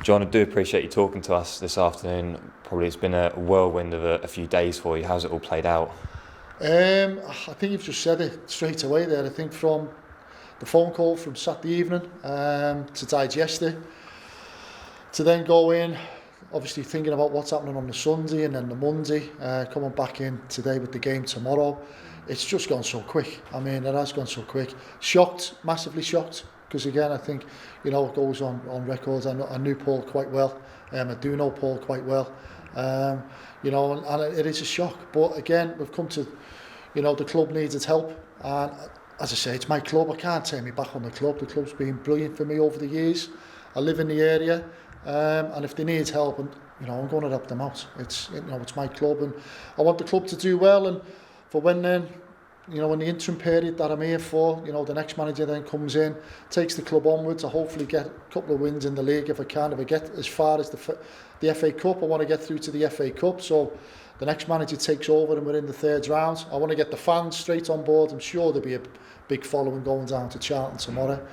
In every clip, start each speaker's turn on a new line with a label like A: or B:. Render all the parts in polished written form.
A: John, I do appreciate you talking to us this afternoon. Probably it's been a whirlwind of a few days for you. How's it all played out?
B: I think you've just said it straight away there. I think from the phone call from Saturday evening to digest it, to then go in, obviously thinking about what's happening on the Sunday and then the Monday, coming back in today with the game tomorrow. It's just gone so quick. I mean, it has gone so quick. Shocked, massively shocked, because again, I think, it goes on records. I knew Paul quite well. I do know Paul quite well. And it is a shock. But again, we've come to, the club needs its help. And as I say, it's my club. I can't turn me back on the club. The club's been brilliant for me over the years. I live in the area. And if they need help, and I'm going to help them out. It's my club, and I want the club to do well. And for when then, in the interim period that I'm here for, the next manager then comes in, takes the club onwards. I hopefully get a couple of wins in the league if I can. If I get as far as the FA Cup, I want to get through to the FA Cup. So the next manager takes over and we're in the third round. I want to get the fans straight on board. I'm sure there'll be a big following going down to Charlton tomorrow.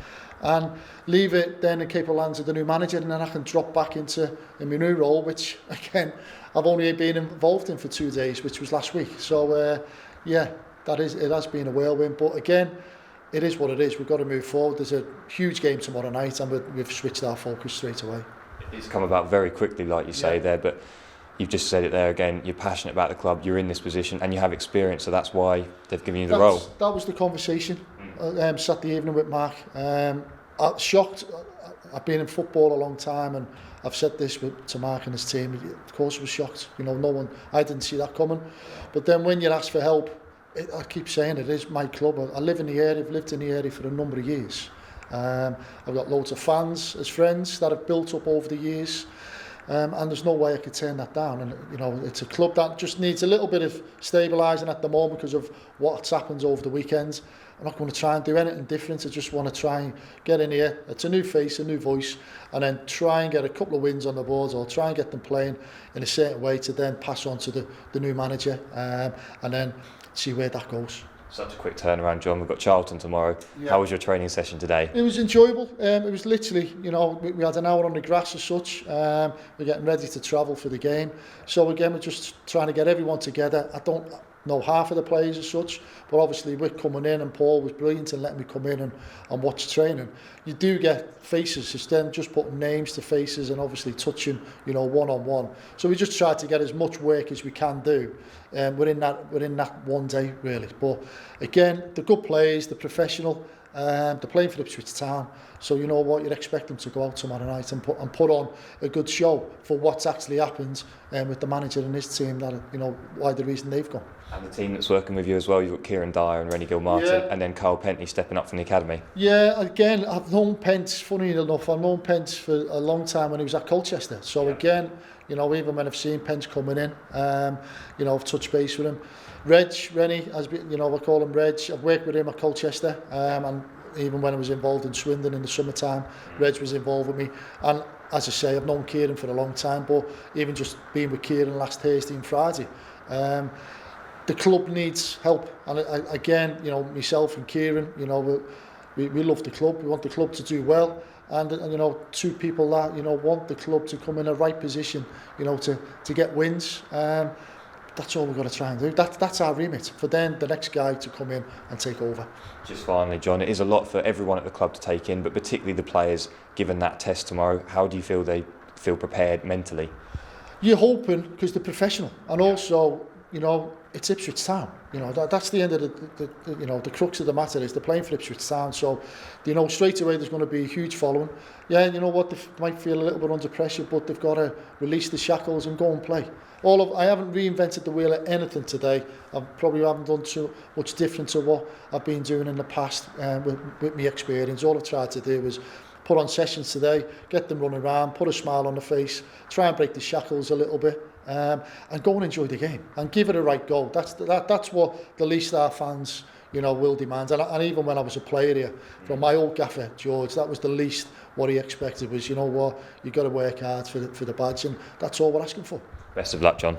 B: And leave it then in capable hands of the new manager, and then I can drop back into my new role, which again I've only been involved in for 2 days, which was last week. So it has been a whirlwind, but again, it is what it is. We've got to move forward. There's a huge game tomorrow night, and we've switched our focus straight away.
A: It's come about very quickly, like you say there, but you've just said it there again. You're passionate about the club. You're in this position, and you have experience, so that's why they've given you the role.
B: That was the conversation Saturday evening with Mark. I'm shocked. I've been in football a long time, and I've said this to Mark and his team. Of course, I was shocked. I didn't see that coming. But then when you ask for help, I keep saying it is my club. I live in the area. I've lived in the area for a number of years. I've got loads of fans as friends that I've built up over the years. And there's no way I could turn that down. And it's a club that just needs a little bit of stabilising at the moment because of what's happened over the weekends. I'm not going to try and do anything different. I just want to try and get in here. It's a new face, a new voice, and then try and get a couple of wins on the board, or try and get them playing in a certain way to then pass on to the new manager, and then see where that goes.
A: Such a quick turnaround, John. We've got Charlton tomorrow. Yeah. How was your training session today?
B: It was enjoyable. It was literally, we had an hour on the grass as such. We're getting ready to travel for the game. So again, we're just trying to get everyone together. I don't know half of the players as such, but obviously we're coming in, and Paul was brilliant in letting me come in and watch training. You do get faces, it's then just putting names to faces and obviously touching, one-on-one. So we just try to get as much work as we can do. We're in that one day really. But again, the good players, the professional, they're playing for Ipswich Town. So you know what, you'd expect them to go out tomorrow night and put on a good show for what's actually happened with the manager and his team, that why the reason they've gone.
A: And the team that's working with you as well, you've got Kieran Dyer and Rennie Gilmartin, and then Carl Pentney stepping up from the academy. Yeah, again, I've known Pence, funny enough, I've known Pence for a long time when he was at Colchester. So again, even when I've seen Pence coming in, I've touched base with him. Rennie has been, I call him Reg. I've worked with him at Colchester, and even when I was involved in Swindon in the summertime, Reg was involved with me. And as I say, I've known Kieran for a long time, but even just being with Kieran last Thursday and Friday, the club needs help. And again, myself and Kieran, we love the club. We want the club to do well. And two people that, want the club to come in a right position, to get wins. That's all we've got to try and do. That's our remit, for then the next guy to come in and take over. Just finally, John, it is a lot for everyone at the club to take in, but particularly the players, given that test tomorrow. How do you feel they feel prepared mentally? You're hoping, because they're professional, and also, it's Ipswich Town. That's the end of the crux of the matter is they're playing for Ipswich Town. So, straight away there's going to be a huge following. Yeah, and you know what, they might feel a little bit under pressure, but they've got to release the shackles and go and play. I haven't reinvented the wheel at anything today. I probably haven't done too much different to what I've been doing in the past with my experience. All I've tried to do is put on sessions today, get them running around, put a smile on the face, try and break the shackles a little bit, and go and enjoy the game and give it a right go. That's what the least our fans will demand. And even when I was a player here, from my old gaffer George, that was the least what he expected was, you've got to work hard for the badge, and that's all we're asking for. Best of luck, John.